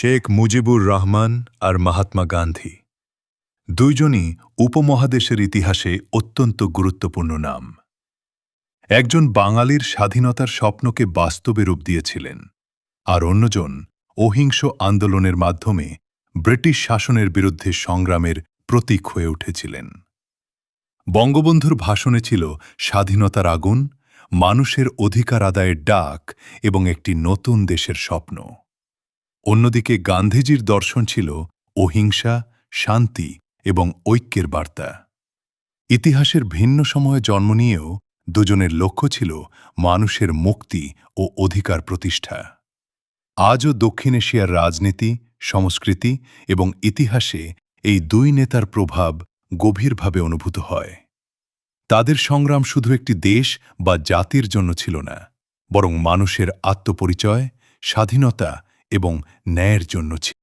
শেখ মুজিবুর রহমান আর মহাত্মা গান্ধী দুইজনই উপমহাদেশের ইতিহাসে অত্যন্ত গুরুত্বপূর্ণ নাম। একজন বাঙালির স্বাধীনতার স্বপ্নকে বাস্তবে রূপ দিয়েছিলেন, আর অন্যজন অহিংস আন্দোলনের মাধ্যমে ব্রিটিশ শাসনের বিরুদ্ধে সংগ্রামের প্রতীক হয়ে উঠেছিলেন। বঙ্গবন্ধুর ভাষণে ছিল স্বাধীনতার আগুন, মানুষের অধিকার আদায়ের ডাক এবং একটি নতুন দেশের স্বপ্ন। অন্যদিকে গান্ধীজির দর্শন ছিল অহিংসা, শান্তি এবং ঐক্যের বার্তা। ইতিহাসের ভিন্ন সময়ে জন্ম নিয়েও দুজনের লক্ষ্য ছিল মানুষের মুক্তি ও অধিকার প্রতিষ্ঠা। আজও দক্ষিণ এশিয়ার রাজনীতি, সংস্কৃতি এবং ইতিহাসে এই দুই নেতার প্রভাব গভীরভাবে অনুভূত হয়। তাদের সংগ্রাম শুধু একটি দেশ বা জাতির জন্য ছিল না, বরং মানুষের আত্মপরিচয়, স্বাধীনতা এবং ন্যায়ের জন্য ছিল।